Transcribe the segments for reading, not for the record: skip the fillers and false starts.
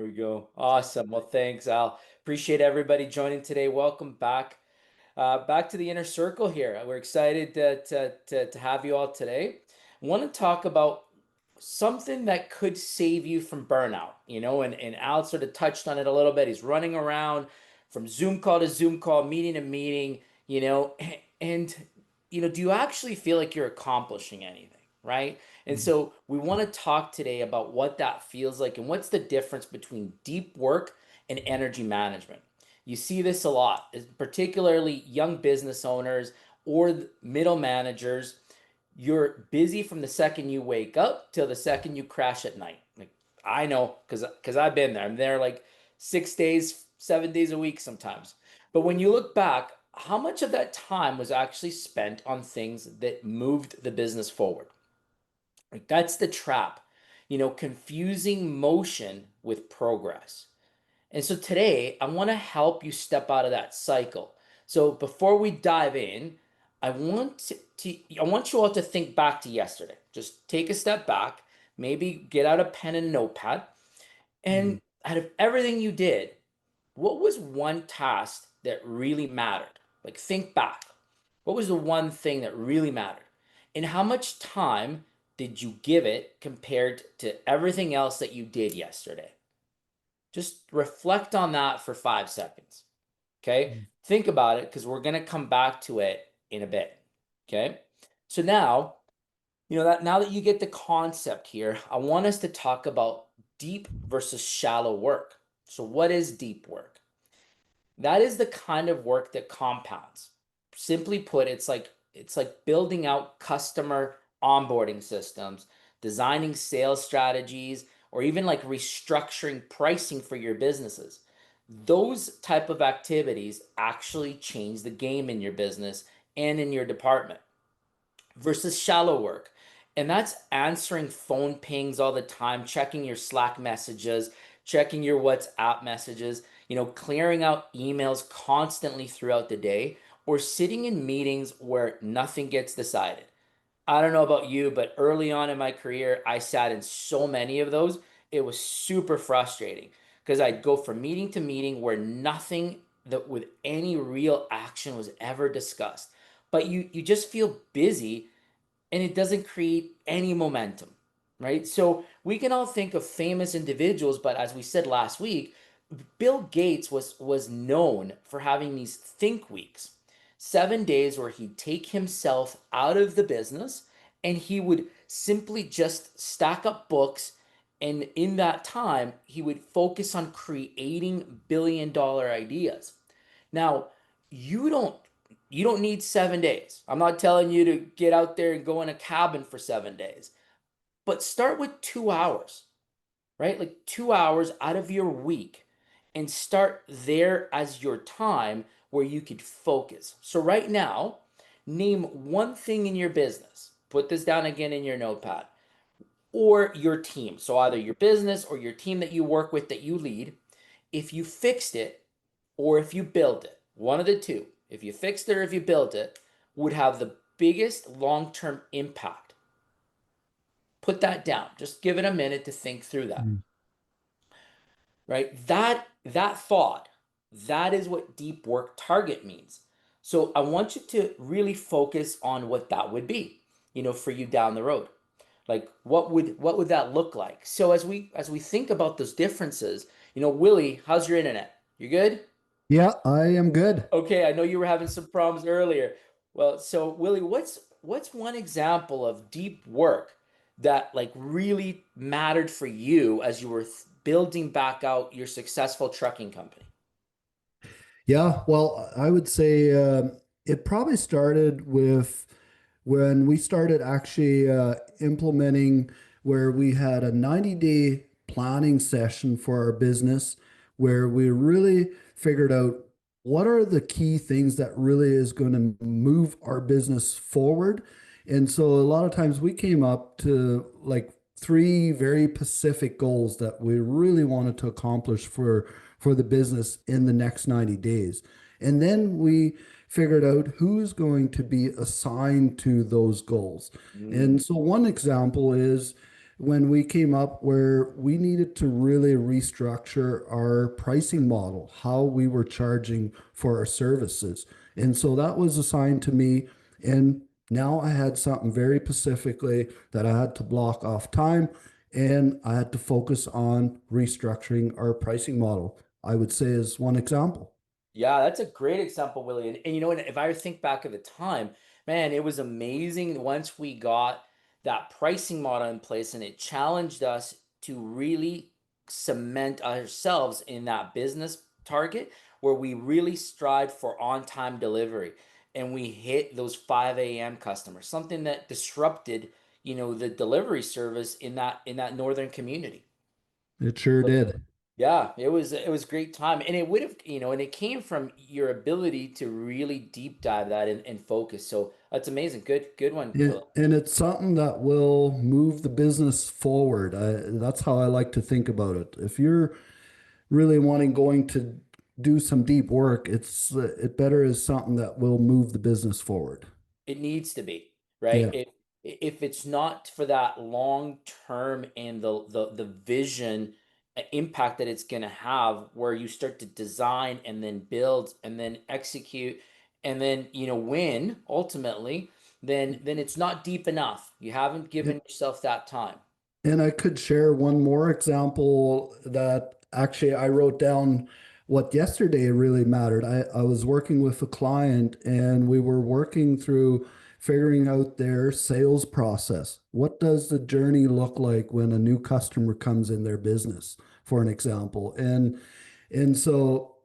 we go. Awesome. Well, thanks, Al. Appreciate everybody joining today. Welcome back, back to the inner circle here. We're excited to have you all today. I want to talk about something that could save you from burnout, and Al sort of touched on it a little bit. He's running around from Zoom call to Zoom call, meeting to meeting, and do you actually feel like you're accomplishing anything, right? And Mm. so we want to talk today about what that feels like and what's the difference between deep work and energy management. You see this a lot, particularly young business owners or middle managers. You're busy from the second you wake up till the second you crash at night. Like I know because I've been there. I'm there like 6 days, 7 days a week sometimes. But when you look back, how much of that time was actually spent on things that moved the business forward? Like that's the trap, confusing motion with progress. And so today, I want to help you step out of that cycle. So before we dive in, I want you all to think back to yesterday. Just take a step back, maybe get out a pen and notepad, Mm. and out of everything you did, what was one task that really mattered? Like think back. What was the one thing that really mattered? And how much time did you give it compared to everything else that you did yesterday? Just reflect on that for 5 seconds. Okay. Mm. Think about it because we're going to come back to it in a bit. Okay. So now, now that you get the concept here, I want us to talk about deep versus shallow work. So, what is deep work? That is the kind of work that compounds. Simply put, it's like building out customer onboarding systems, designing sales strategies, or even like restructuring pricing for your businesses. Those type of activities actually change the game in your business and in your department versus shallow work. And that's answering phone pings all the time, checking your Slack messages, checking your WhatsApp messages, clearing out emails constantly throughout the day, or sitting in meetings where nothing gets decided. I don't know about you, but early on in my career, I sat in so many of those. It was super frustrating because I'd go from meeting to meeting where nothing that with any real action was ever discussed. But you just feel busy and it doesn't create any momentum, right? So we can all think of famous individuals, but as we said last week, Bill Gates was known for having these think weeks, 7 days where he'd take himself out of the business and he would simply just stack up books. And in that time, he would focus on creating billion-dollar ideas. Now, you don't you don't need 7 days. I'm not telling you to get out there and go in a cabin for 7 days, but start with 2 hours, right? Like 2 hours out of your week and start there as your time where you could focus. So, right now, name one thing in your business. Put this down again in your notepad or your team. So, either your business or your team that you work with that you lead. If you fixed it or if you built it, one of the two, if you fixed it or if you built it, would have the biggest long term impact. Put that down. Just give it a minute to think through that. Mm. Right? That thought, that is what deep work target means. So I want you to really focus on what that would be, for you down the road. Like what would that look like? So as we think about those differences, Willie, how's your internet? You good? Yeah, I am good. Okay, I know you were having some problems earlier. Well, so Willie, what's one example of deep work that like really mattered for you as you were building back out your successful trucking company? Yeah, well, I would say it probably started with when we started actually implementing where we had a 90-day planning session for our business where we really figured out what are the key things that really is going to move our business forward. And so a lot of times we came up to like three very specific goals that we really wanted to accomplish for the business in the next 90 days. And then we figured out who's going to be assigned to those goals. Mm, And so one example is when we came up where we needed to really restructure our pricing model, how we were charging for our services. And so that was assigned to me. And now I had something very specifically that I had to block off time and I had to focus on restructuring our pricing model, I would say is one example. Yeah, that's a great example, Willie. And you know, if I think back at the time, man, it was amazing once we got that pricing model in place and it challenged us to really cement ourselves in that business target where we really strived for on-time delivery and we hit those 5 a.m. customers, something that disrupted, the delivery service in that northern community. It sure did. Yeah, it was great time. And it would have, and it came from your ability to really deep dive that and focus. So that's amazing. Good one, Will. And it's something that will move the business forward. That's how I like to think about it. If you're really going to do some deep work, it better is something that will move the business forward. It needs to be, right? Yeah. If it's not for that long term and the vision impact that it's going to have, where you start to design and then build and then execute and then win ultimately, then it's not deep enough. You haven't given yourself that time. And I could share one more example that actually I wrote down what yesterday really mattered. I was working with a client and we were working through figuring out their sales process. What does the journey look like when a new customer comes in their business, for an example? And so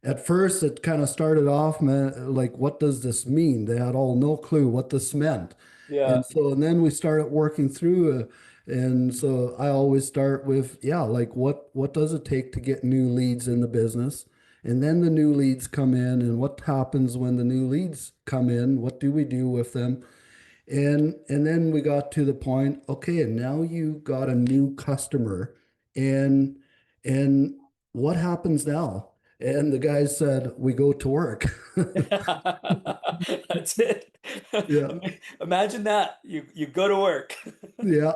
at first it kind of started off, man, like, what does this mean? They had all no clue what this meant. Yeah. And then we started working through, and so I always start with, yeah, like what does it take to get new leads in the business? And then the new leads come in, and what happens when the new leads come in? What do we do with them? And then we got to the point, okay, and now you got a new customer, and and what happens now? And the guy said, we go to work. That's it. Yeah, Imagine that. You go to work. yeah.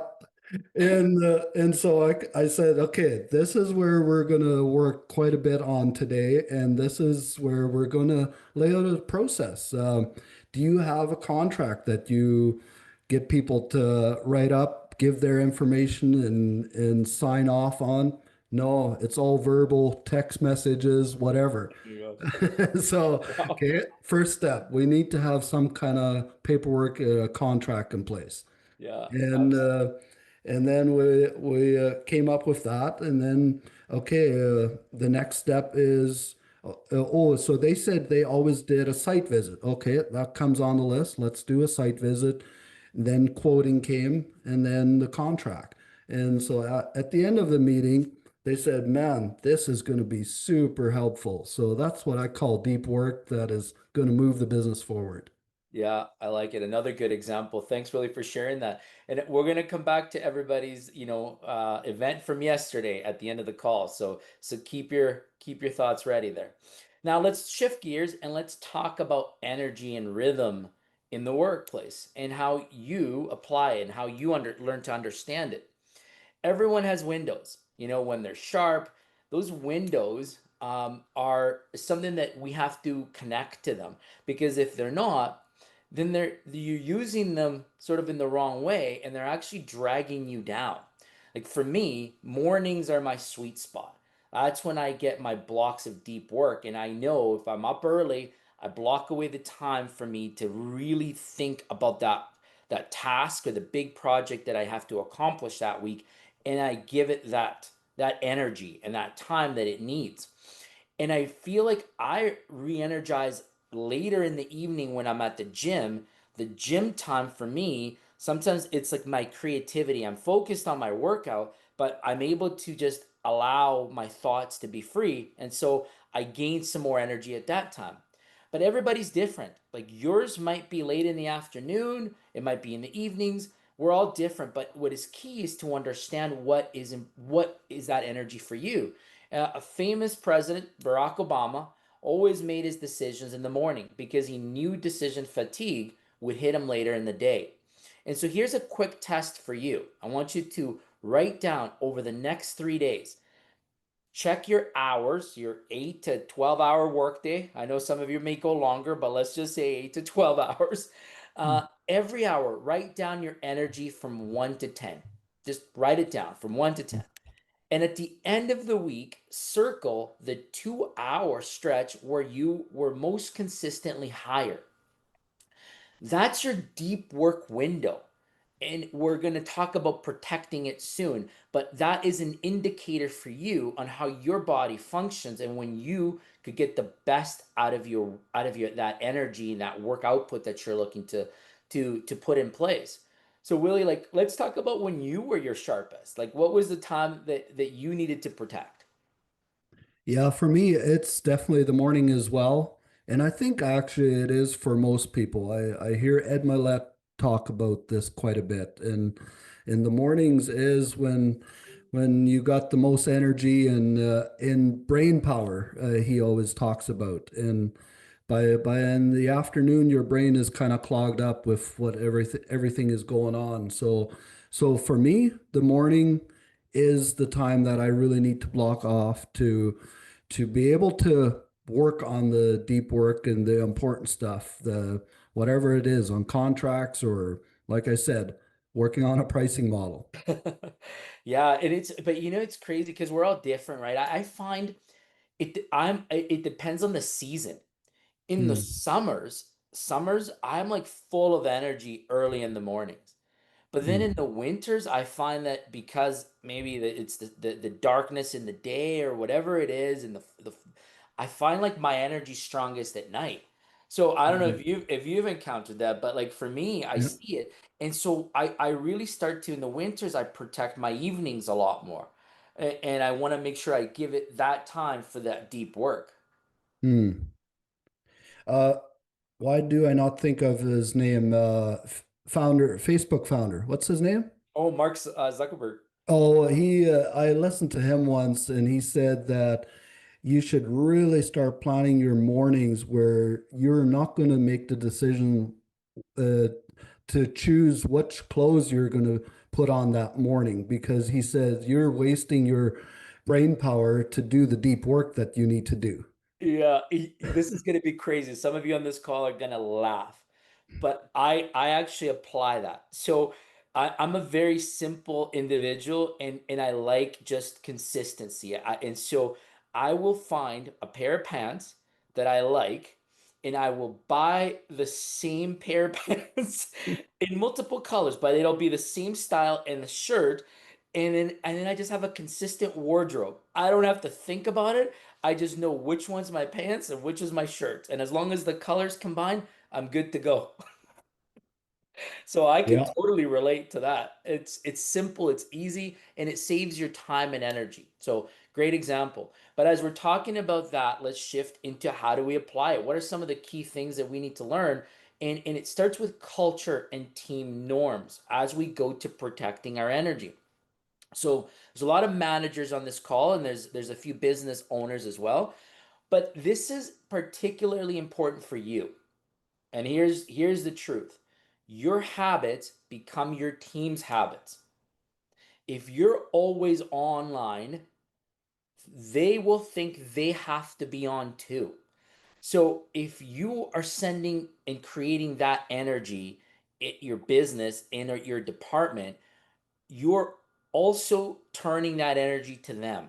And so I said, okay, this is where we're gonna work quite a bit on today, and this is where we're gonna lay out a process. Do you have a contract that you get people to write up, give their information, and sign off on? No, it's all verbal, text messages, whatever. Yeah. So, Wow. okay, first step, we need to have some kind of paperwork, contract in place. Yeah, And absolutely. uh, and then we came up with that, and then okay, the next step is so they said they always did a site visit. Okay, that comes on the list. Let's do a site visit. Then quoting came, and then the contract. And so at the end of the meeting, they said, "Man, this is going to be super helpful." So that's what I call deep work that is going to move the business forward. Yeah, I like it. Another good example. Thanks really for sharing that. And we're going to come back to everybody's, event from yesterday at the end of the call. So keep your thoughts ready there. Now let's shift gears and let's talk about energy and rhythm in the workplace and how you apply it and how you learn to understand it. Everyone has windows. When they're sharp, those windows are something that we have to connect to them because if they're not, then you're using them sort of in the wrong way and they're actually dragging you down. Like for me, mornings are my sweet spot. That's when I get my blocks of deep work and I know if I'm up early, I block away the time for me to really think about that task or the big project that I have to accomplish that week and I give it that energy and that time that it needs. And I feel like I re-energize later in the evening when I'm at the gym. The gym time for me, sometimes it's like my creativity. I'm focused on my workout, but I'm able to just allow my thoughts to be free. And so I gain some more energy at that time. But everybody's different. Like yours might be late in the afternoon, it might be in the evenings. We're all different, but what is key is to understand what is that energy for you. A famous president, Barack Obama, always made his decisions in the morning because he knew decision fatigue would hit him later in the day. And so here's a quick test for you. I want you to write down over the next 3 days. Check your hours, your 8 to 12-hour workday. I know some of you may go longer, but let's just say 8 to 12 hours. Every hour, write down your energy from 1 to 10. Just write it down from 1 to 10. And at the end of the week, circle the 2-hour stretch where you were most consistently higher. That's your deep work window. And we're going to talk about protecting it soon, but that is an indicator for you on how your body functions and when you could get the best out of your that energy and that work output that you're looking to put in place. So Willie, like let's talk about when you were your sharpest. Like what was the time that you needed to protect? Yeah, for me, it's definitely the morning as well. And I think actually it is for most people. I hear Ed Milet talk about this quite a bit. And in the mornings is when you got the most energy and in brain power, he always talks about. And by in the afternoon, your brain is kind of clogged up with what everything is going on. So for me, the morning is the time that I really need to block off to be able to work on the deep work and the important stuff, the whatever it is on contracts or like I said, working on a pricing model. Yeah, and but it's crazy because we're all different, right? I find it depends on the season. In the Hmm. summers, I'm like full of energy early in the mornings. But then Hmm. in the winters, I find that because maybe it's the darkness in the day or whatever it is, and the I find like my energy strongest at night. So I don't know Hmm. if you've encountered that, but like for me, I Yeah. see it, and so I really start to in the winters I protect my evenings a lot more, and I want to make sure I give it that time for that deep work. Hmm. Uh, why do I not think of his name? Founder, Facebook founder. What's his name? Oh, Mark Zuckerberg. Oh, I listened to him once and he said that you should really start planning your mornings where you're not going to make the decision uh, to choose which clothes you're going to put on that morning because he says you're wasting your brain power to do the deep work that you need to do. Yeah, this is going to be crazy. Some of you on this call are going to laugh, but I actually apply that. So I'm a very simple individual, and I like just consistency. And so I will find a pair of pants that I like, and I will buy the same pair of pants in multiple colors, but it'll be the same style and the shirt. And then I just have a consistent wardrobe. I don't have to think about it. I just know which one's my pants and which is my shirt. And as long as the colors combine, I'm good to go. So I can Yeah. totally relate to that. It's simple, it's easy, and it saves your time and energy. So great example. But as we're talking about that, let's shift into how do we apply it? What are some of the key things that we need to learn? And it starts with culture and team norms as we go to protecting our energy. So there's a lot of managers on this call, and there's a few business owners as well. But this is particularly important for you. And here's the truth. Your habits become your team's habits. If you're always online, they will think they have to be on too. So if you are sending and creating that energy at your business and at your department, you're also turning that energy to them.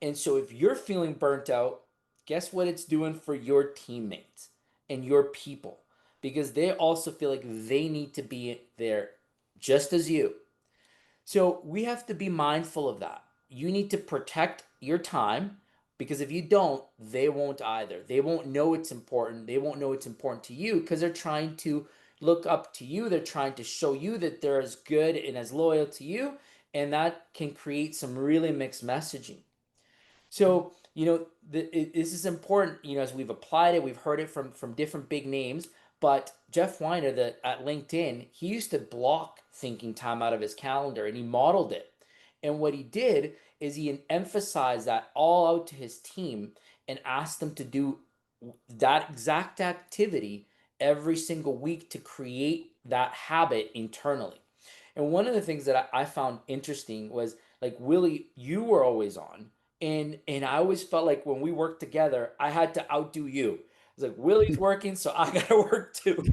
And so if you're feeling burnt out, guess what it's doing for your teammates and your people? Because they also feel like they need to be there just as you. So we have to be mindful of that. You need to protect your time because if you don't, they won't either. They won't know it's important. They won't know it's important to you because they're trying to look up to you. They're trying to show you that they're as good and as loyal to you. And that can create some really mixed messaging. So, this is important, as we've applied it, we've heard it from different big names, but Jeff Weiner at LinkedIn, he used to block thinking time out of his calendar and he modeled it. And what he did is he emphasized that all out to his team and asked them to do that exact activity every single week to create that habit internally. And one of the things that I found interesting was like, Willie, you were always on, and I always felt like when we worked together, I had to outdo you. It's like Willie's working, so I gotta work too.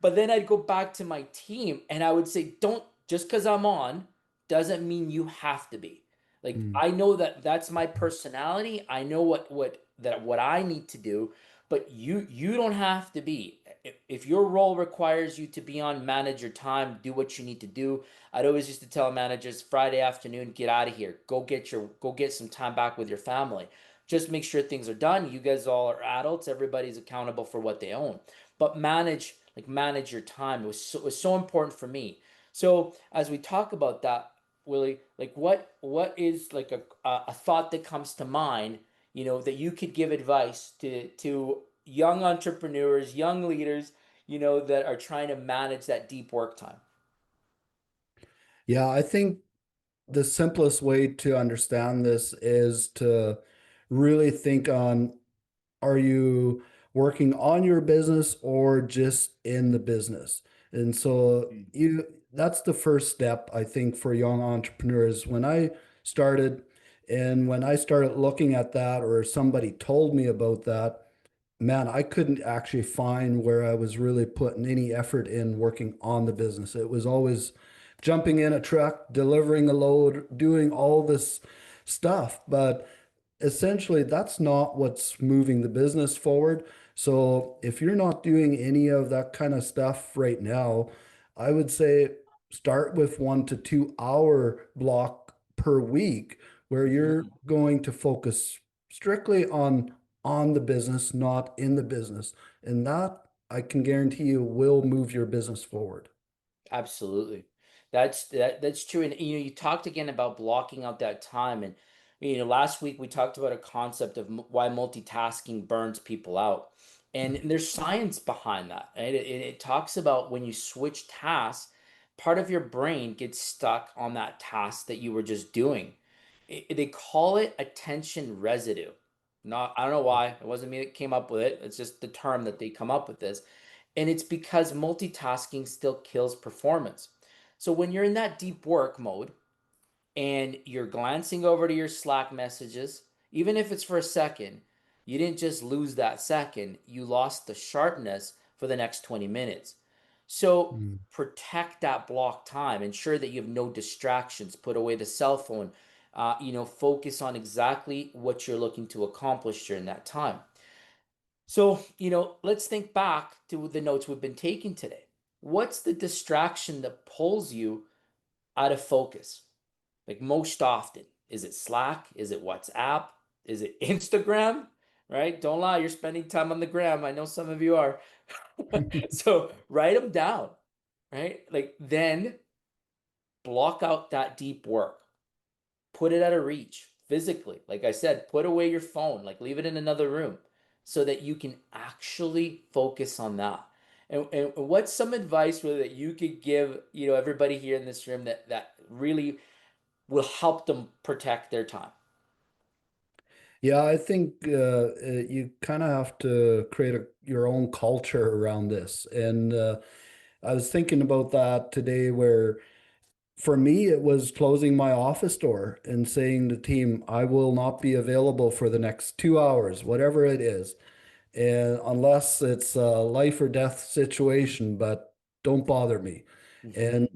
But then I'd go back to my team and I would say, don't, just because I'm on doesn't mean you have to be. Like, Mm. I know that that's my personality. I know what I need to do, but you don't have to be. If your role requires you to be on, manage your time, do what you need to do. I'd always used to tell managers, Friday afternoon, get out of here. Go get some time back with your family. Just make sure things are done. You guys all are adults. Everybody's accountable for what they own. But manage your time. It was so important for me. So as we talk about that, Willie, like what is like a thought that comes to mind, that you could give advice to young entrepreneurs, young leaders, that are trying to manage that deep work time? Yeah, I think the simplest way to understand this is to really think on, are you working on your business or just in the business? And so that's the first step, I think, for young entrepreneurs. Started when I started looking at that, or somebody told me about that, man, I couldn't actually find where I was really putting any effort in working on the business. It was always jumping in a truck, delivering a load, doing all this stuff. But essentially, that's not what's moving the business forward. So if you're not doing any of that kind of stuff right now, I would say start with 1 to 2 hour block per week where you're Mhm. going to focus strictly on the business, not in the business. And that I can guarantee you will move your business forward. Absolutely. That's true. And you talked again about blocking out that time. And last week we talked about a concept of why multitasking burns people out. And there's science behind that. Right? It talks about when you switch tasks, part of your brain gets stuck on that task that you were just doing. They call it attention residue. Not, I don't know why. It wasn't me that came up with it. It's just the term that they come up with this. And it's because multitasking still kills performance. So when you're in that deep work mode and you're glancing over to your Slack messages, even if it's for a second, you didn't just lose that second, you lost the sharpness for the next 20 minutes. So Mm. protect that block time, ensure that you have no distractions, put away the cell phone, focus on exactly what you're looking to accomplish during that time. So, let's think back to the notes we've been taking today. What's the distraction that pulls you out of focus? Like most often, is it Slack? Is it WhatsApp? Is it Instagram? Right? Don't lie, you're spending time on the gram. I know some of you are. So write them down, right? Like then block out that deep work, put it out of reach physically. Like I said, put away your phone, like leave it in another room so that you can actually focus on that. And what's some advice really that you could give, everybody here in this room that really will help them protect their time? Yeah, I think you kind of have to create your own culture around this. And I was thinking about that today, where for me, it was closing my office door and saying to the team, I will not be available for the next 2 hours, whatever it is, and unless it's a life or death situation, but don't bother me. And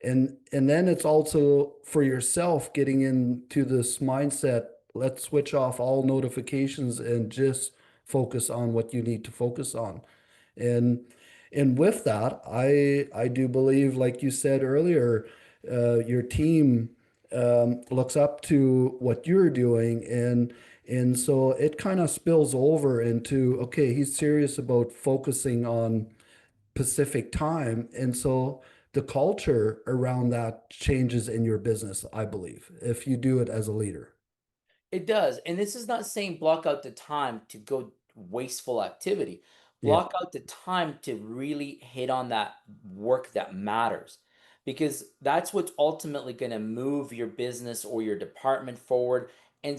Mhm. and then it's also for yourself getting into this mindset, let's switch off all notifications and just focus on what you need to focus on. And and with that, I do believe, like you said earlier, your team looks up to what you're doing, and so it kind of spills over into, okay, he's serious about focusing on Pacific time, and so the culture around that changes in your business, I believe, if you do it as a leader. It does. And this is not saying block out the time to go wasteful activity. Yeah. Block out the time to really hit on that work that matters. Because that's what's ultimately going to move your business or your department forward and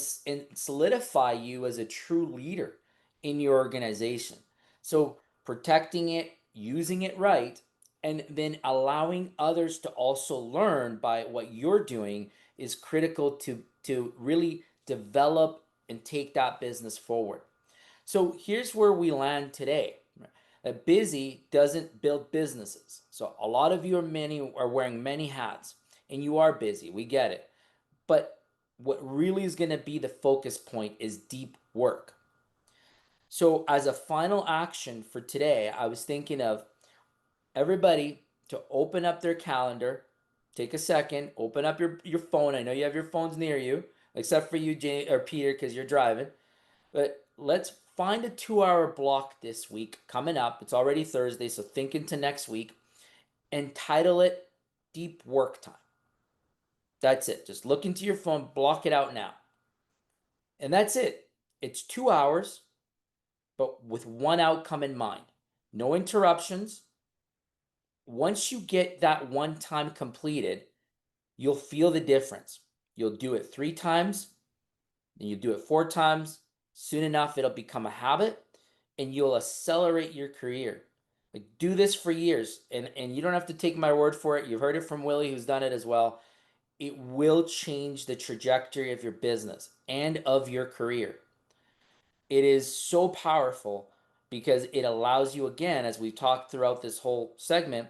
solidify you as a true leader in your organization. So protecting it, using it right, and then allowing others to also learn by what you're doing is critical to really develop and take that business forward. So here's where we land today. That busy doesn't build businesses. So a lot of you are wearing many hats, and you are busy. We get it. But what really is going to be the focus point is deep work. So as a final action for today, I was thinking of everybody to open up their calendar, take a second, open up your phone. I know you have your phones near you, except for you, Jay or Peter, because you're driving. But let's find a 2 hour block this week coming up. It's already Thursday, so think into next week and title it Deep Work Time. That's it. Just look into your phone, block it out now. And that's it. It's 2 hours, but with one outcome in mind. No interruptions. Once you get that one time completed, you'll feel the difference. You'll do it 3 times, then you do it 4 times. Soon enough, it'll become a habit and you'll accelerate your career. Like, do this for years, and you don't have to take my word for it. You've heard it from Willie, who's done it as well. It will change the trajectory of your business and of your career. It is so powerful because it allows you, again, as we've talked throughout this whole segment,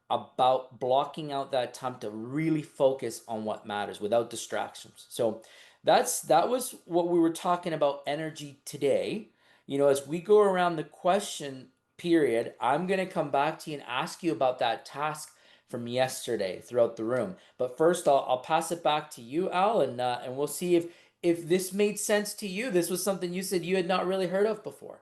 about blocking out that time to really focus on what matters without distractions. So that was what we were talking about energy today. As we go around the question period, I'm going to come back to you and ask you about that task from yesterday throughout the room. But first, I'll pass it back to you, Al, and we'll see if this made sense to you. This was something you said you had not really heard of before.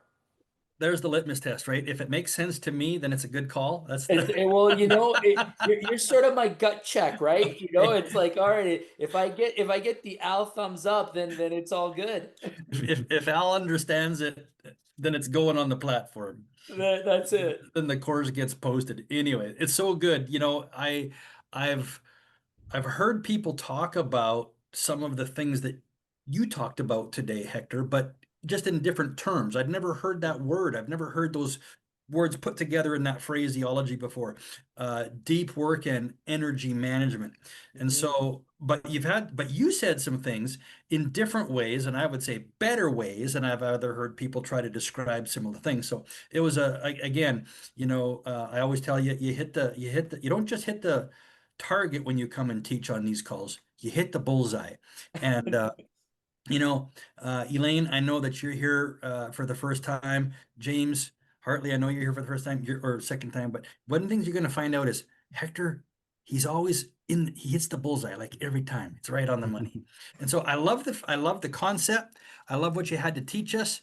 There's the litmus test, right? If it makes sense to me, then it's a good call. That's Well, you're sort of my gut check, right? It's like, all right, if I get the Al thumbs up, then it's all good. if Al understands it, then it's going on the platform. That's it. Then the course gets posted. Anyway, it's so good. I've I've heard people talk about some of the things that you talked about today, Hector, but just in different terms. I'd never heard that word. I've never heard those words put together in that phraseology before. Deep work and energy management. And Mhm. so, but you said some things in different ways, and I would say better ways, and I've other heard people try to describe similar things. So it was again, I always tell you, you don't just hit the target when you come and teach on these calls. You hit the bullseye. And Elaine, I know that you're here for the first time. James, Hartley, I know you're here for the first time, or second time. But one of the things you're going to find out is Hector, he hits the bullseye like every time. It's right on the money. And so I love the concept. I love what you had to teach us.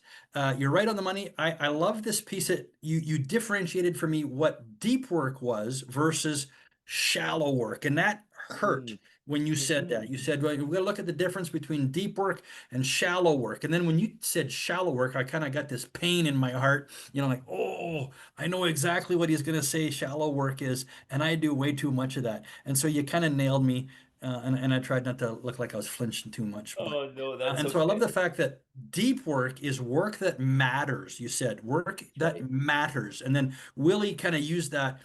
You're right on the money. I love this piece that you differentiated for me what deep work was versus shallow work, and that hurt Mhm. when you said Mhm. that. You said, well, we're going to look at the difference between deep work and shallow work. And then when you said shallow work, I kind of got this pain in my heart, like, oh, I know exactly what he's going to say shallow work is, and I do way too much of that. And so you kind of nailed me, and I tried not to look like I was flinching too much. But Oh no, that's and so I love okay. the fact that deep work is work that matters. You said work That's that right. matters, and then Willie kind of used that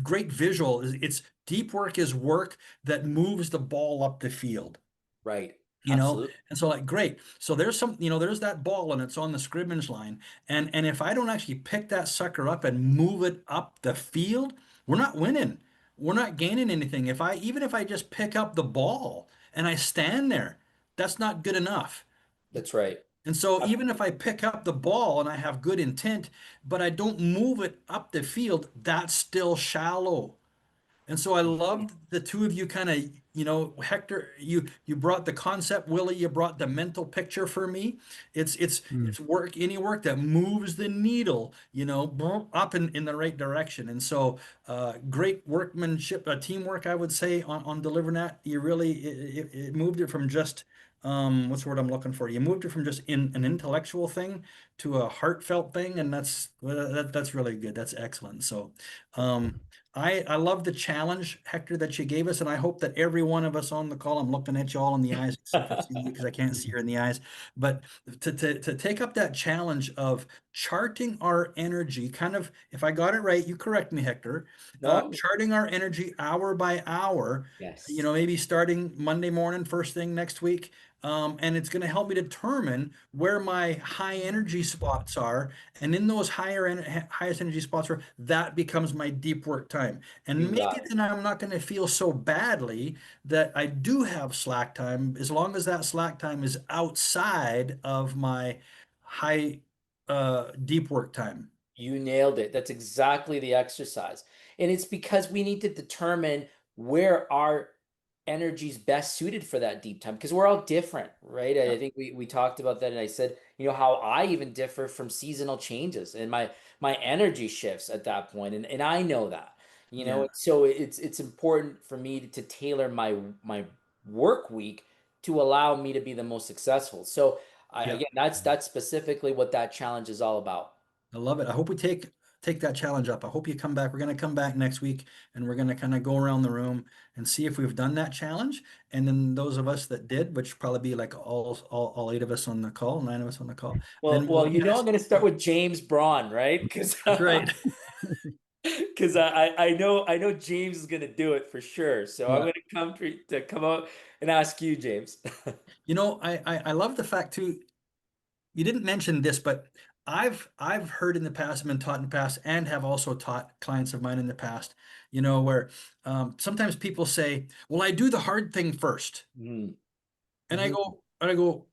great visual. It's deep work is work that moves the ball up the field, Right. you know? Absolutely. And so like, great. So there's that ball and it's on the scrimmage line. And if I don't actually pick that sucker up and move it up the field, we're not winning. We're not gaining anything. Even if I just pick up the ball and I stand there, that's not good enough. That's right. And so Ab- even if I pick up the ball and I have good intent, but I don't move it up the field, that's still shallow. And so I Mhm. loved the two of you kind of, Hector, you brought the concept, Willie, you brought the mental picture for me. It's it's Mm. it's work, any work that moves the needle, up in the right direction. And so great workmanship, teamwork, I would say, on delivering that. You really it moved it from just what's the word I'm looking for? You moved it from just an intellectual thing to a heartfelt thing, and that's really good. That's excellent. So um I love the challenge, Hector, that you gave us, and I hope that every one of us on the call, I'm looking at you all in the eyes, except for Celia, because I can't see her in the eyes, but to take up that challenge of charting our energy, kind of, if I got it right, you correct me, Hector, No? charting our energy hour by hour, Yes. maybe starting Monday morning, first thing next week. And it's going to help me determine where my high energy spots are, and in those highest energy spots where that becomes my deep work time. And You maybe got it. then I'm not going to feel so badly that I do have slack time, as long as that slack time is outside of my high deep work time. You nailed it. That's exactly the exercise. And it's because we need to determine where our energy is best suited for that deep time because we're all different, right? Yeah. I think we talked about that and I said, how I even differ from seasonal changes and my energy shifts at that point. And I know that, Yeah. so it's important for me to tailor my work week to allow me to be the most successful. So Yeah. again, that's specifically what that challenge is all about. I love it. I hope we take that challenge up. I hope you come back. We're going to come back next week, and we're going to kind of go around the room and see if we've done that challenge. And then those of us that did, which probably be like all eight of us on the call, nine of us on the call, Well, then well, we'll kind of I'm going to start with James Braun, right? Because that's right. because I know James is going to do it for sure. So I'm Yeah. going to come out and ask you, James. I love the fact too. You didn't mention this, but I've heard in the past, I've been taught in the past, and have also taught clients of mine in the past, where sometimes people say, "Well, I do the hard thing first," Mm. and Mhm. I go,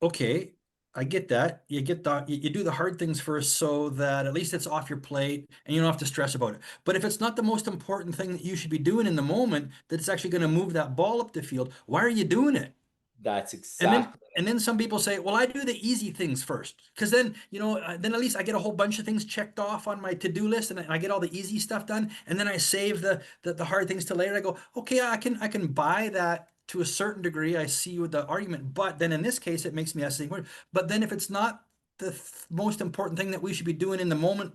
okay, I get that. You do the hard things first so that at least it's off your plate and you don't have to stress about it. But if it's not the most important thing that you should be doing in the moment, that it's actually going to move that ball up the field, why are you doing it? That's And then exactly and then some people say, well, I do the easy things first, because then then at least I get a whole bunch of things checked off on my to-do list, and I get all the easy stuff done, and then I save the hard things till later. I go, okay, I can buy that to a certain degree. I see with the argument, but then in this case, it makes me ask the question, but then if it's not the most important thing that we should be doing in the moment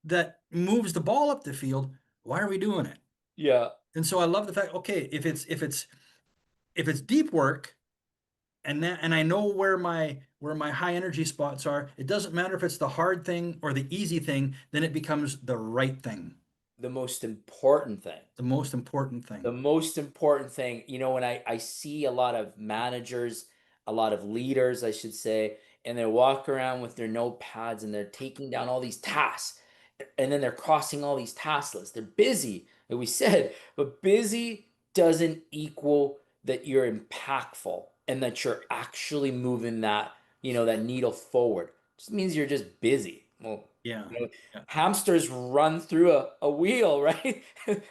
that moves the ball up the field, why are we doing it? yeah. And so I love the fact, okay, if it's deep work, and I know where my high energy spots are. It doesn't matter if it's the hard thing or the easy thing, then it becomes the right thing, The most important thing. the most important The thing. most important thing, when I see a lot of managers, a lot of leaders, I should say, and they walk around with their notepads and they're taking down all these tasks, and then they're crossing all these task lists. They're busy, like we said, but busy doesn't equal that you're impactful and that you're actually moving that needle forward. It just means you're just busy. Well, Yeah. you know, Yeah. hamsters run through a wheel, right?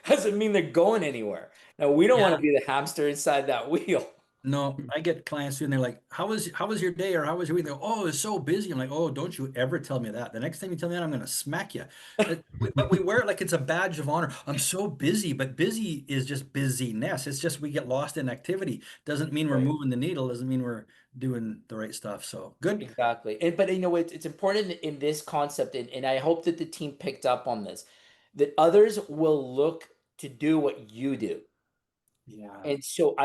Doesn't mean they're going anywhere. Now, we don't want to Yeah. be the hamster inside that wheel. No, I get clients too, and they're like, "How was your day?" or "How was your week?" They go, "Oh, it's so busy." I'm like, "Oh, don't you ever tell me that. The next time you tell me that, I'm going to smack you." But we wear it like it's a badge of honor. I'm so busy, but busy is just busyness. It's just we get lost in activity. Doesn't mean we're Right. moving the needle. Doesn't mean we're doing the right stuff. So good. Exactly. But it's important in this concept, and I hope that the team picked up on this, that others will look to do what you do. Yeah. And so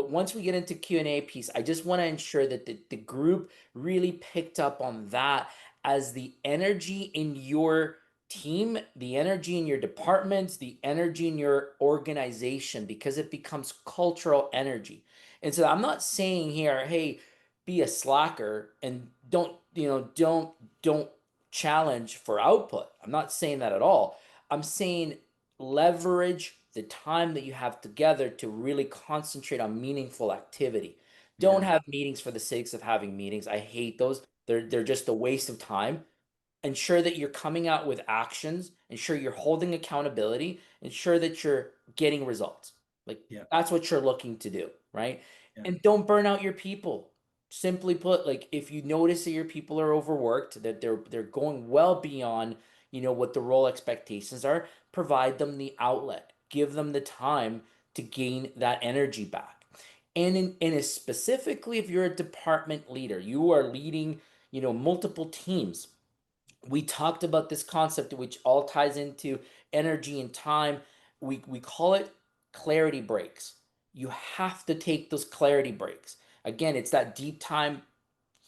once we get into Q&A piece, I just want to ensure that the group really picked up on that as the energy in your team, the energy in your departments, the energy in your organization, because it becomes cultural energy. And so I'm not saying here, hey, be a slacker and don't challenge for output. I'm not saying that at all. I'm saying leverage the time that you have together to really concentrate on meaningful activity. Don't Yeah. have meetings for the sakes of having meetings. I hate those. They're just a waste of time. Ensure that you're coming out with actions, ensure you're holding accountability, ensure that you're getting results. Like Yeah. that's what you're looking to do, right? Yeah. And don't burn out your people. Simply put, like if you notice that your people are overworked, that they're going well beyond, what the role expectations are, provide them the outlet. Give them the time to gain that energy back. And specifically if you're a department leader, you are leading, multiple teams, we talked about this concept, which all ties into energy and time. We call it clarity breaks. You have to take those clarity breaks. Again, it's that deep time,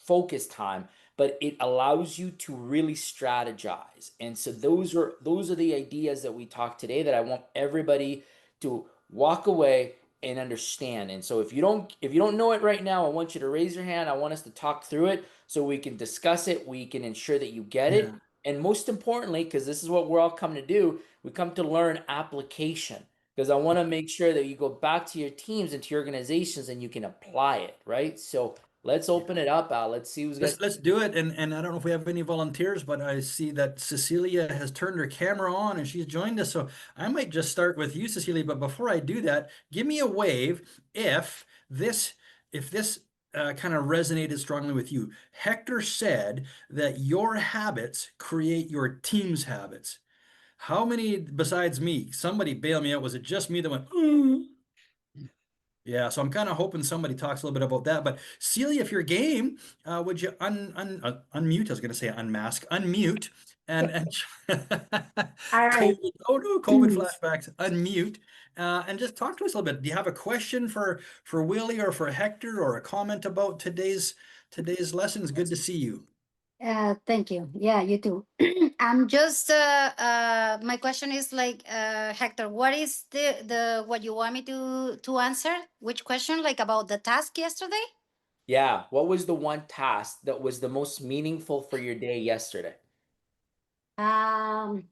focus time, but it allows you to really strategize. And so those are the ideas that we talked today that I want everybody to walk away and understand. And so if you don't know it right now, I want you to raise your hand. I want us to talk through it so we can discuss it, we can ensure that you get it. Yeah. And most importantly, because this is what we're all coming to do, we come to learn application. Because I want to make sure that you go back to your teams and to your organizations and you can apply it, right? So let's open it up, Al. Let's see who's got. Let's do it. And I don't know if we have any volunteers, but I see that Cecilia has turned her camera on and she's joined us. So I might just start with you, Cecilia. But before I do that, give me a wave if this kind of resonated strongly with you. Hector said that your habits create your team's habits. How many besides me? Somebody bail me out. Was it just me that went, "Mm"? Yeah, so I'm kind of hoping somebody talks a little bit about that. But Celia, if you're game, would you unmute? I was going to say unmask, unmute, and All right. COVID. Oh no, COVID flashbacks. Unmute, and just talk to us a little bit. Do you have a question for Willie or for Hector, or a comment about today's lesson? It's good to see you. Thank you. Yeah, you too. I'm just my question is like Hector, what is the what you want me to answer? Which question? Like about the task yesterday? Yeah, what was the one task that was the most meaningful for your day yesterday? Um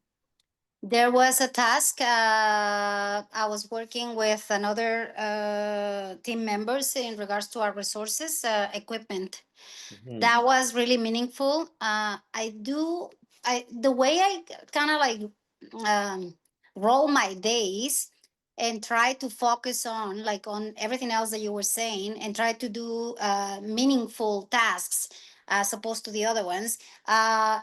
there was a task. I was working with another team members in regards to our resources, equipment. Mhm. That was really meaningful. I the way I kind of like um, roll my days and try to focus on like on everything else that you were saying and try to do meaningful tasks as opposed to the other ones,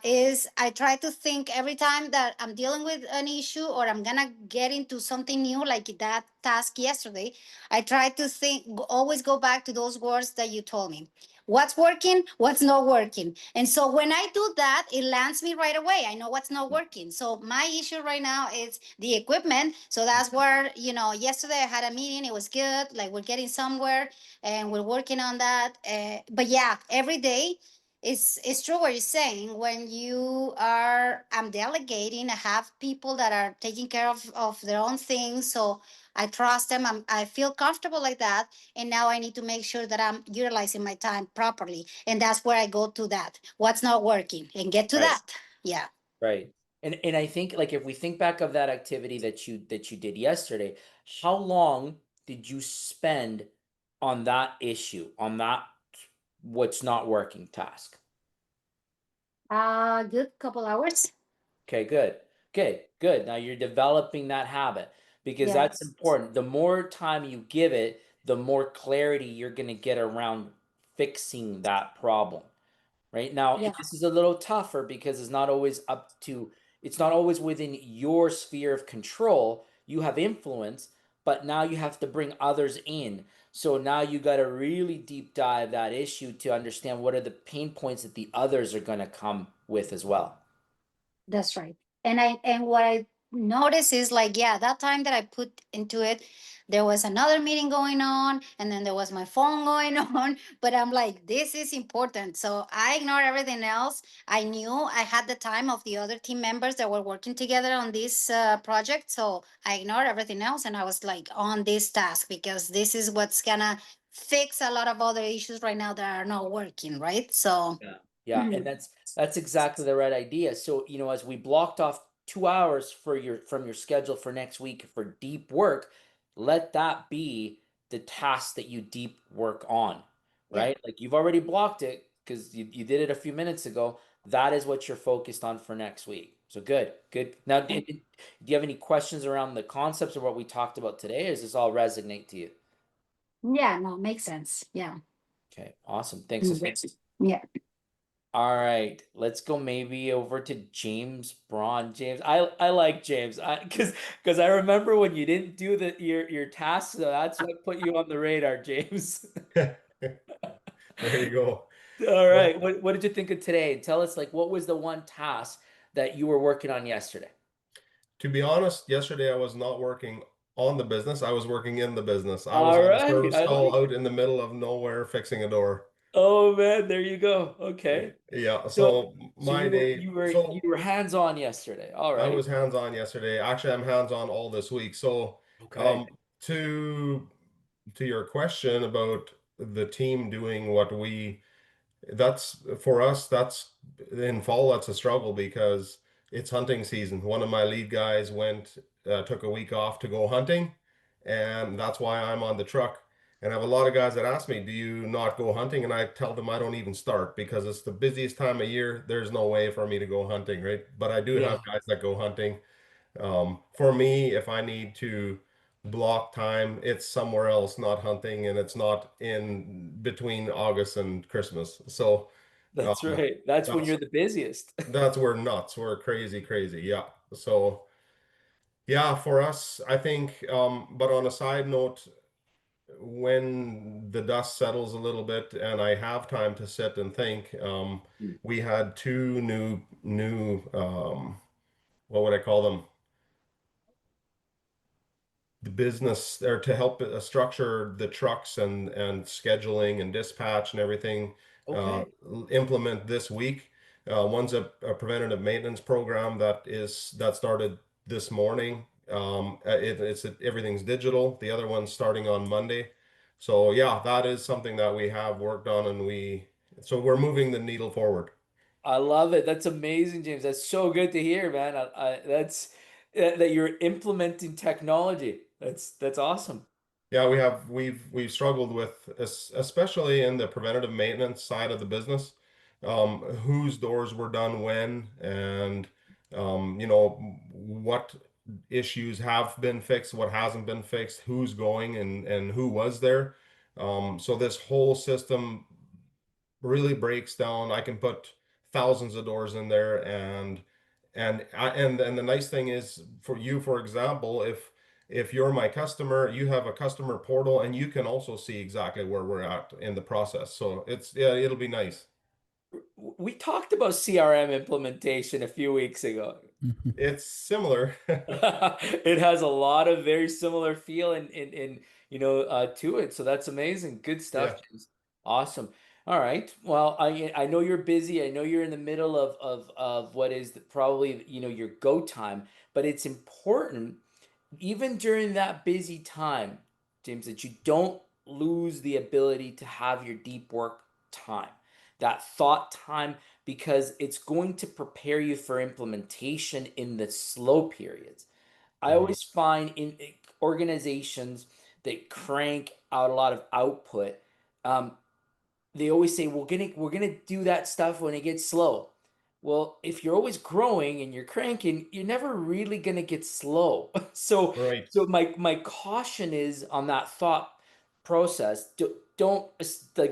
is I try to think every time that I'm dealing with an issue or I'm gonna get into something new like that task yesterday. I try to think, always go back to those words that you told me, what's working, what's not working. And so when I do that, it lands me right away. I know what's not working. So my issue right now is the equipment. So that's where, yesterday I had a meeting. It was good. Like we're getting somewhere and we're working on that. But yeah, every day it's true what you're saying. When I'm delegating, I have people that are taking care of their own things. So I trust them. I feel comfortable like that, and now I need to make sure that I'm utilizing my time properly, and that's where I go to that what's not working and get to Right. that. Yeah. Right. And I think like if we think back of that activity that you did yesterday, how long did you spend on that issue, on that what's not working task? Good couple hours. Okay, good. Okay, good. Now you're developing that habit because Yeah. that's important. The more time you give it, the more clarity you're going to get around fixing that problem. Right now, Yeah. this is a little tougher because it's not always within your sphere of control. You have influence, but now you have to bring others in. So now you got to really deep dive that issue to understand what are the pain points that the others are going to come with as well. That's right. And what I notice is like, yeah, that time that I put into it, there was another meeting going on, and then there was my phone going on. But I'm like, this is important. So I ignore everything else. I knew I had the time of the other team members that were working together on this project. So I ignored everything else, and I was like on this task because this is what's gonna fix a lot of other issues right now that are not working, right? So Yeah. Yeah, and that's exactly the right idea. So, as we blocked off 2 hours from your schedule for next week for deep work, let that be the task that you deep work on, yeah. right? Like you've already blocked it because you did it a few minutes ago. That is what you're focused on for next week. So good, good. Now, do you have any questions around the concepts of what we talked about today, or does this all resonate to you? Yeah, no, makes sense. Yeah. Okay, awesome. Thanks. Yeah. All right, let's go maybe over to James Braun. James, I like James. Because I remember when you didn't do your task, so that's what put you on the radar, James. There you go. All Well, right. What did you think of today? Tell us, like, what was the one task that you were working on yesterday? to be honest, yesterday I was not working on the business. I was working in the business. I was All at a right. service I stall like out it. in the middle of nowhere fixing a door. Oh man, there you go. Okay. Yeah, So so so my day, you so were hands on yesterday. All I right. was hands-on yesterday. Actually, I'm hands-on all this week. So, Okay. um, to your question about the team doing what we that's for us, that's in fall, that's a struggle because it's hunting season. One of my lead guys took a week off to go hunting, and that's why I'm on the truck. And I have a lot of guys that ask me, do you not go hunting? And I tell them I don't even start because it's the busiest time of year. There's no way for me to go hunting, right? But I do Yeah, have guys that go hunting. For me, if I need to block time, it's somewhere else, not hunting, and it's not in between August and Christmas. So that's um, right. That's when that's you're the busiest. that's we're nuts. We're crazy, crazy. Yeah. So yeah, for us, I think. But on a side note, when the dust settles a little bit and I have time to sit and think, Mm. we had two new what would I call them? The business or to help structure the trucks and scheduling and dispatch and everything Okay. implement this week. One's a preventative maintenance program that started this morning. Everything's digital. The other one's starting on Monday. So yeah, that is something that we have worked on, and we're moving the needle forward. I love it. That's amazing, James. That's so good to hear, man. That's that you're implementing technology. That's awesome. Yeah, we've struggled with especially in the preventative maintenance side of the business, whose doors were done when, and what issues have been fixed, what hasn't been fixed, who's going and who was there. So this whole system really breaks down. I can put thousands of doors in there, and the nice thing is for you, for example, if you're my customer, you have a customer portal, and you can also see exactly where we're at in the process. So yeah, it'll be nice. We talked about CRM implementation a few weeks ago. It's similar. It has a lot of very similar feel to it. So that's amazing. Good Yeah, stuff, James. Awesome. All right. Well, I know you're busy. I know you're in the middle of what is probably your go time, but it's important even during that busy time, James, that you don't lose the ability to have your deep work time, that thought time, because it's going to prepare you for implementation in the slow periods. I mhm, always find in organizations that crank out a lot of output, um, they always say we're gonna do that stuff when it gets slow. Well, if you're always growing and you're cranking, you're never really gonna get slow. So right, my caution is on that thought process. Don't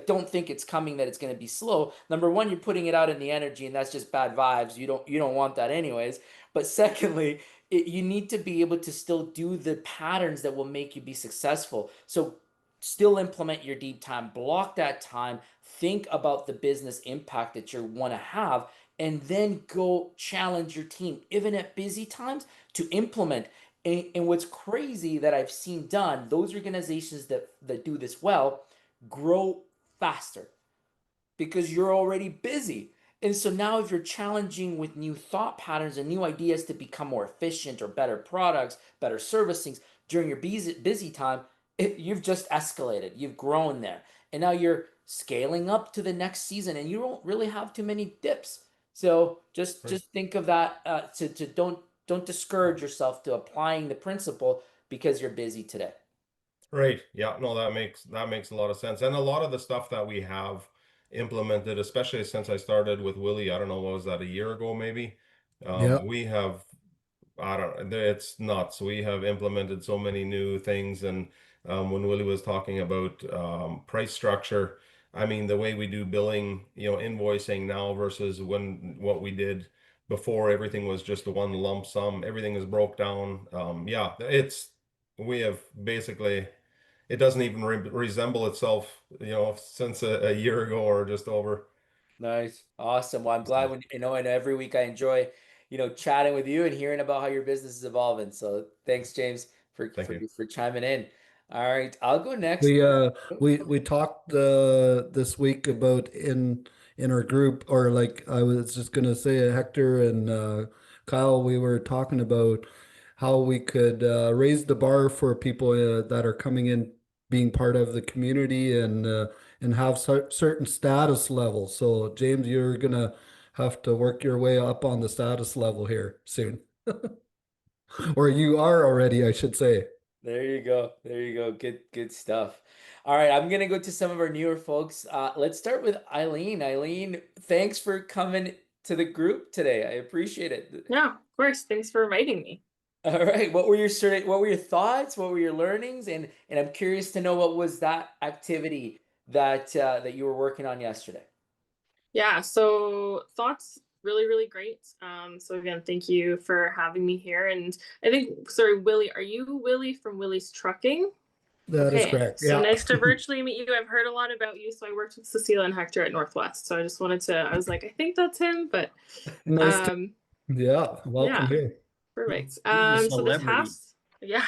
don't think it's coming that it's gonna be slow. Number one, you're putting it out in the energy, and that's just bad vibes. You don't want that anyways. But secondly, you need to be able to still do the patterns that will make you be successful. So still implement your deep time, block that time, think about the business impact that you want to have, and then go challenge your team, even at busy times, to implement. And what's crazy that I've seen done, those organizations that do this well grow faster because you're already busy. And so now, if you're challenging with new thought patterns and new ideas to become more efficient or better products, better servicing during your busy time, you've just escalated. You've grown there. And now you're scaling up to the next season and you don't really have too many dips. So just right, just think of that to don't discourage yourself to applying the principle because you're busy today. right. Yeah, no, that makes a lot of sense. And a lot of the stuff that we have implemented, especially since I started with Willie, I don't know, what was that, a year ago maybe? Yeah. We have I don't, it's nuts. We have implemented so many new things. And when Willie was talking about price structure, I mean, the way we do billing, invoicing now versus what we did before, everything was just the one lump sum, everything is broke down. Yeah, we have basically, it doesn't even resemble itself, since a year ago or just over. Nice. Awesome. Well, I'm glad when and every week I enjoy, chatting with you and hearing about how your business is evolving. So thanks, James, for Thank you. for chiming in. All right, I'll go next. We talked this week about in our group, or like I was just gonna say, Hector and Kyle, we were talking about how we could raise the bar for people that are coming in, being part of the community, and have certain status levels. So James, you're gonna have to work your way up on the status level here soon, or you are already, I should say. There you go. There you go. Good stuff. All right, I'm gonna go to some of our newer folks. Let's start with Eileen. Eileen, thanks for coming to the group today. I appreciate it. Yeah, of course. Thanks for inviting me. All right, what were your thoughts? What were your learnings? And I'm curious to know what was that activity that you were working on yesterday. Yeah, so thoughts really, really great. So again, thank you for having me here. And I think, sorry, Willie, are you Willie from Willie's Trucking? That is Okay, correct. so Yeah. nice to virtually meet you. I've heard a lot about you. So I worked with Cecilia and Hector at Northwest. So I just wanted to, I was like, I think that's him, but Nice to, um, yeah, welcome yeah. here. Perfect. He's a So the celebrity. task, yeah.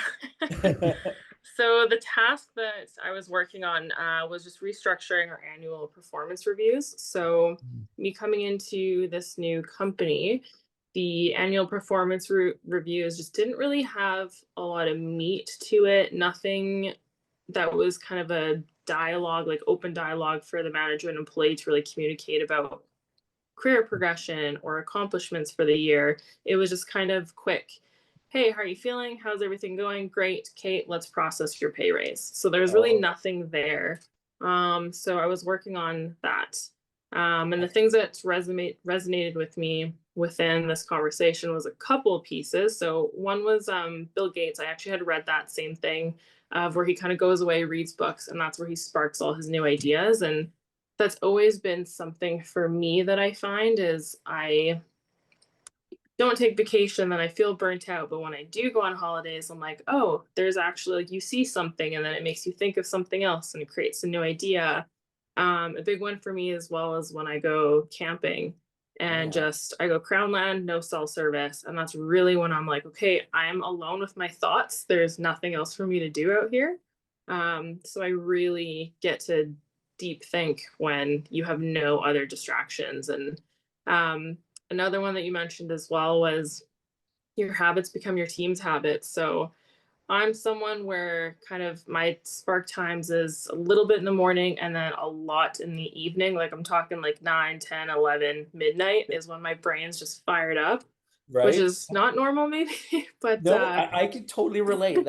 So the task that I was working on was just restructuring our annual performance reviews. So me coming into this new company, the annual performance reviews just didn't really have a lot of meat to it. Nothing that was kind of a dialogue, like open dialogue for the manager and employee to really communicate about career progression or accomplishments for the year. It was just kind of quick. Hey, how are you feeling? How's everything going? Great. Kate, let's process your pay raise. So there was really nothing there. So I was working on that. And the things that resonated with me within this conversation was a couple of pieces. So one was Bill Gates. I actually had read that same thing of where he kind of goes away, reads books, and that's where he sparks all his new ideas. And that's always been something for me that I find is I don't take vacation, then I feel burnt out. But when I do go on holidays, I'm like, oh, there's actually like you see something and then it makes you think of something else and it creates a new idea. A big one for me as well as when I go camping and just I go crown land, no cell service. And that's really when I'm like, okay, I'm alone with my thoughts. There's nothing else for me to do out here. So I really get to deep think when you have no other distractions. And another one that you mentioned as well was your habits become your team's habits. So I'm someone where kind of my spark times is a little bit in the morning and then a lot in the evening. Like I'm talking like 9, 10, 11, midnight is when my brain's just fired up, Right? which is not normal maybe, but No, I can totally relate.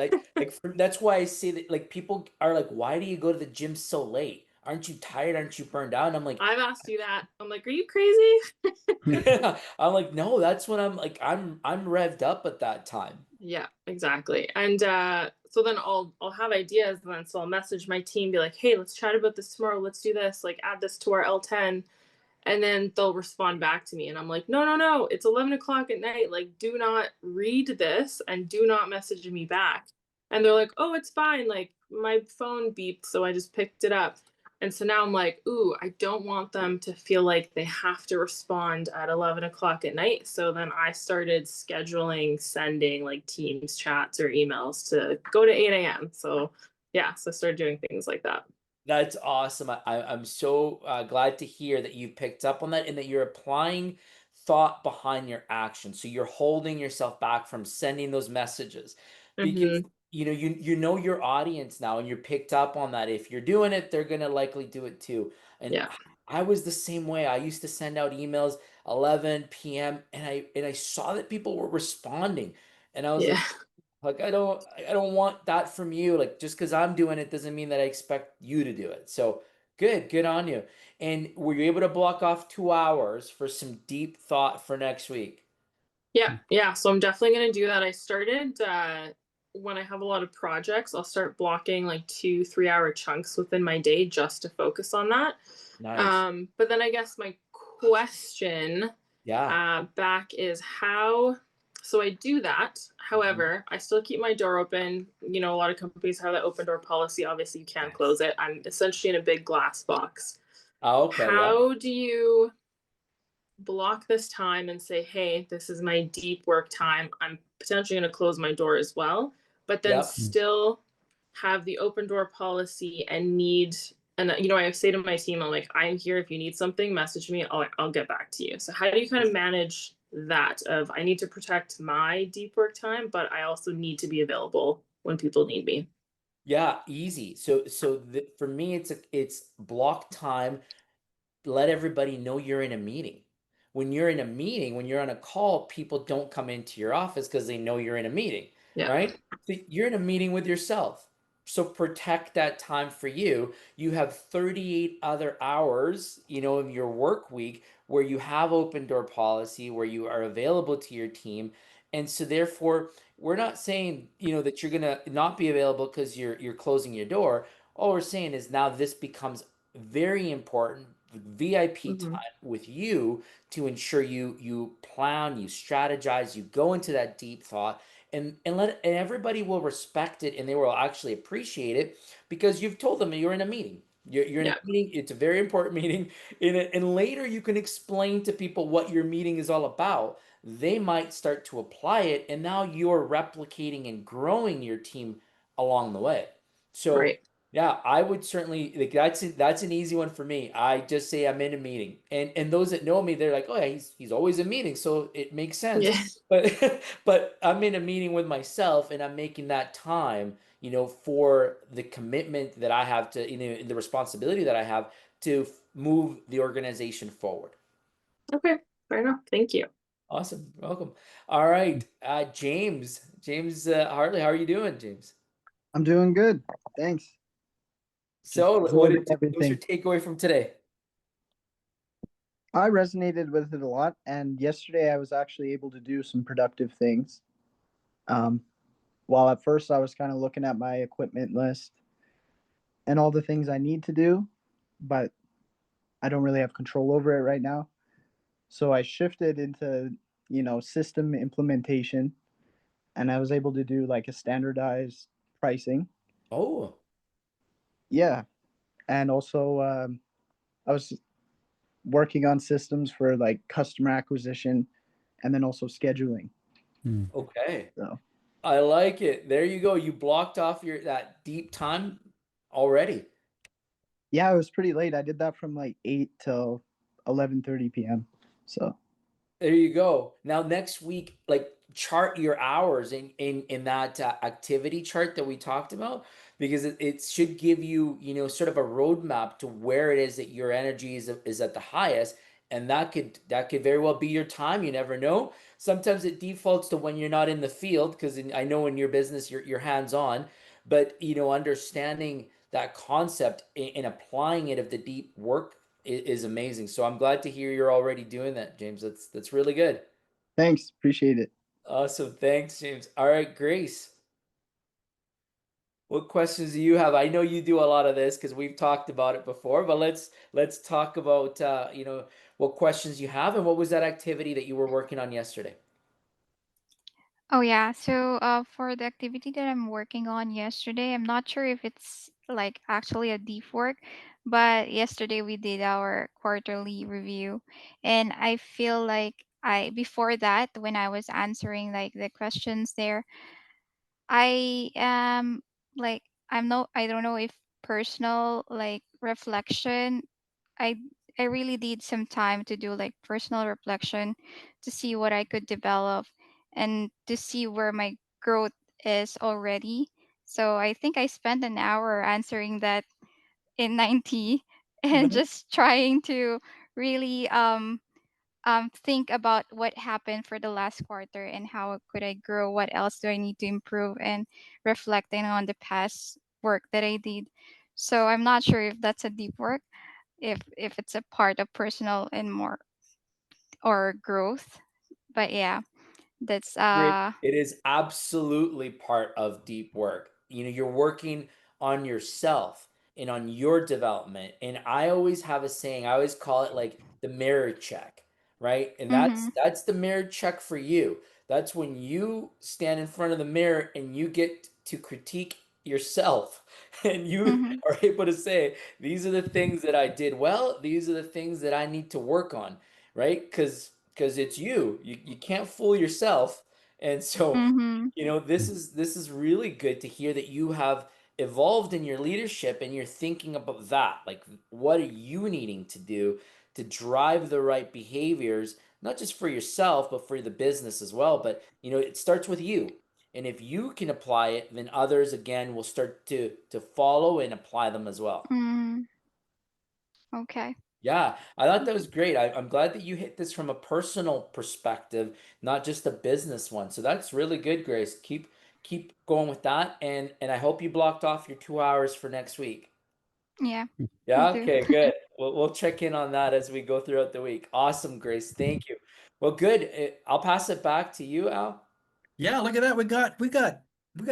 That's why I say that like people are like, why do you go to the gym so late? Aren't you tired? Aren't you burned out? And I'm like, I've asked you that. I'm like, are you crazy? I'm like, no, that's when I'm like, I'm revved up at that time. Yeah, exactly. And so then I'll have ideas and then so I'll message my team, be like, hey, let's chat about this tomorrow. Let's do this, like add this to our L10. And then they'll respond back to me. And I'm like, no, it's 11 o'clock at night. Like, do not read this and do not message me back. And they're like, oh, it's fine. Like my phone beeped. So I just picked it up. And so now I'm like, ooh, I don't want them to feel like they have to respond at 11 o'clock at night. So then I started scheduling, sending like Teams chats or emails to go to 8 a.m. So yeah, so I started doing things like that. That's awesome. I'm so glad to hear that you picked up on that and that you're applying thought behind your action. So you're holding yourself back from sending those messages because you know your audience now and you're picked up on that. If you're doing it, they're gonna likely do it too. And Yeah. I was the same way. I used to send out emails 11 p.m. and I saw that people were responding, and I was Yeah. like I don't want that from you. Like just because I'm doing it doesn't mean that I expect you to do it. So good on you. And were you able to block off 2 hours for some deep thought for next week? Yeah. So I'm definitely going to do that. I started when I have a lot of projects, I'll start blocking like 2-3 hour chunks within my day just to focus on that. Nice. But then I guess my question back is how, so I do that. However, I still keep my door open. You know, a lot of companies have that open door policy. Obviously you can't close it. I'm essentially in a big glass box. Okay, yeah. How do you block this time and say, hey, this is my deep work time. I'm potentially going to close my door as well, but then Yep. still have the open door policy and need, and I say to my team, I'm like, I'm here. If you need something, message me. I'll get back to you. So how do you kind of manage that of I need to protect my deep work time, but I also need to be available when people need me? Yeah, easy. For me, it's block time. Let everybody know you're in a meeting. When you're in a meeting, when you're on a call, people don't come into your office because they know you're in a meeting, Yeah. right? So you're in a meeting with yourself. So protect that time for you. You have 38 other hours, of your work week where you have open door policy, where you are available to your team. And so therefore, we're not saying, that you're gonna not be available because you're closing your door. All we're saying is now this becomes very important VIP Mhm. time with you to ensure you plan, you strategize, you go into that deep thought, and everybody will respect it, and they will actually appreciate it because you've told them you're in a meeting. You're in a Yeah. meeting. It's a very important meeting. And later you can explain to people what your meeting is all about. They might start to apply it, and now you're replicating and growing your team along the way. So Right. yeah, I would certainly like that's an easy one for me. I just say I'm in a meeting. And those that know me, they're like, "Oh yeah, he's always in meetings, so it makes sense." Yeah. But but I'm in a meeting with myself and I'm making that time, for the commitment that I have to, the responsibility that I have to move the organization forward. Okay. Fair enough. Thank you. Awesome. Welcome. All right. James Harley, how are you doing, James? I'm doing good. Thanks. Just So absorbing what was your everything. takeaway from today? I resonated with it a lot, and yesterday I was actually able to do some productive things. Um, while at first I was kind of looking at my equipment list and all the things I need to do, but I don't really have control over it right now. So I shifted into, system implementation, and I was able to do like a standardized pricing. Oh, Yeah, and also I was working on systems for like customer acquisition and then also scheduling. okay. So I like it. There you go. You blocked off that deep time already. yeah, it was pretty late. I did that from like 8 till 11:30 p.m. So There you go. Now next week, like chart your hours in that activity chart that we talked about, because it should give you, sort of a roadmap to where it is that your energy is at the highest, and that could very well be your time. You never know. Sometimes it defaults to when you're not in the field, because I know in your business you're hands on, but understanding that concept and applying it of the deep work is amazing. So I'm glad to hear you're already doing that, James. That's really good. thanks, appreciate it. Awesome. Thanks, James. All right, Grace. What questions do you have? I know you do a lot of this because we've talked about it before, but let's talk about what questions you have and what was that activity that you were working on yesterday? Oh yeah, so for the activity that I'm working on yesterday, I'm not sure if it's like actually a deep work, but yesterday we did our quarterly review, and I feel like I before that when I was answering like the questions there, I am like I don't know if personal like reflection. I I really need some time to do like personal reflection to see what I could develop and to see where my growth is already. So I think I spent an hour answering that in 90 and Nice. just trying to really think about what happened for the last quarter and how could I grow, what else do I need to improve, and reflecting on the past work that I did. So I'm not sure if that's a deep work, if it's a part of personal and more or growth. But yeah, that's Great. It is absolutely part of deep work. You're working on yourself and on your development. And I always have a saying, I always call it like the mirror check, right? And that's mm-hmm, that's the mirror check for you. That's when you stand in front of the mirror and you get to critique yourself and you Mm-hmm. are able to say, these are the things that I did well, these are the things that I need to work on, right? Because it's you can't fool yourself. And so, Mm-hmm. this is really good to hear that you have evolved in your leadership and you're thinking about that. Like, what are you needing to do to drive the right behaviors, not just for yourself, but for the business as well. But, it starts with you. And if you can apply it, then others again will start to follow and apply them as well. Mm-hmm. Okay. Yeah, I thought that was great. I'm glad that you hit this from a personal perspective, not just a business one. So that's really good, Grace. Keep going with that, and I hope you blocked off your 2 hours for next week. Yeah, I Yeah, do. okay, good. We'll check in on that as we go throughout the week. Awesome, Grace. Thank you. Well, good. I'll pass it back to you, Al. Yeah, look at that. We got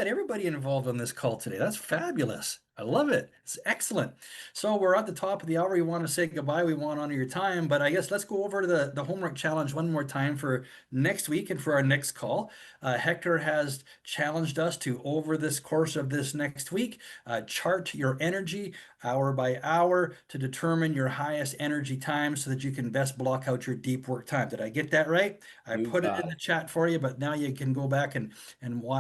everybody involved on this call today. That's fabulous. I love it. It's excellent. So we're at the top of the hour. We want to say goodbye. We want to honor your time, but I guess let's go over to the homework challenge one more time for next week and for our next call. Hector has challenged us to, over this course of this next week, chart your energy hour by hour to determine your highest energy time so that you can best block out your deep work time. Did I get that right? I You put it got in the it. chat for you, but now you can go back and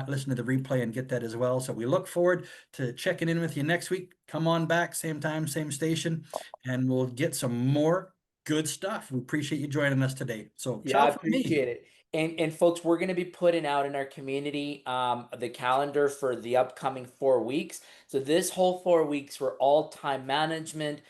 listen to the replay and get that as well. So we look forward to checking in with you next week. Come on back, same time, same station, and we'll get some more good stuff. We appreciate you joining us today. So Yeah, I ciao from me. appreciate it. And folks, we're going to be putting out in our community the calendar for the upcoming 4 weeks. So this whole 4 weeks were all time management,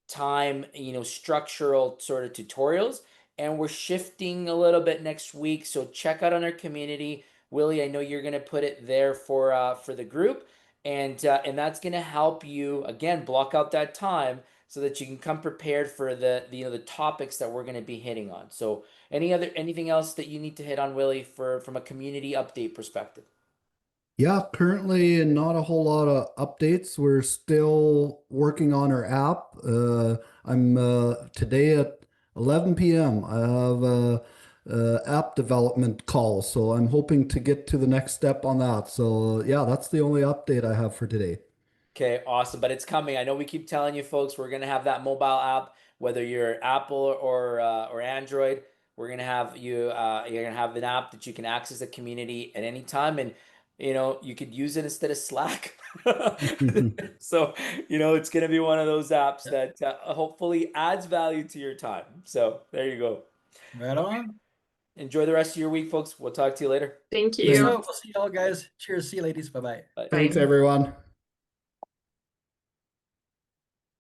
time, structural sort of tutorials, and we're shifting a little bit next week. So check out on our community. Willie, I know you're going to put it there for the group, and that's going to help you again block out that time so that you can come prepared for the topics that we're going to be hitting on. So anything else that you need to hit on, Willie, from a community update perspective? Yeah, currently not a whole lot of updates. We're still working on our app. I'm today at 11 p.m. I have a app development call, so I'm hoping to get to the next step on that. So yeah, that's the only update I have for today. Okay, awesome. But it's coming. I know we keep telling you folks we're gonna have that mobile app, whether you're Apple or Android. We're gonna have you're gonna have an app that you can access the community at any time, and you could use it instead of Slack. So it's gonna be one of those apps that hopefully adds value to your time. So there you go. Right on. Enjoy the rest of your week, folks. We'll talk to you later. Thank Peace you. out. We'll see you all, guys. Cheers. See you, ladies. Bye-bye. Bye. Thanks, Bye. everyone.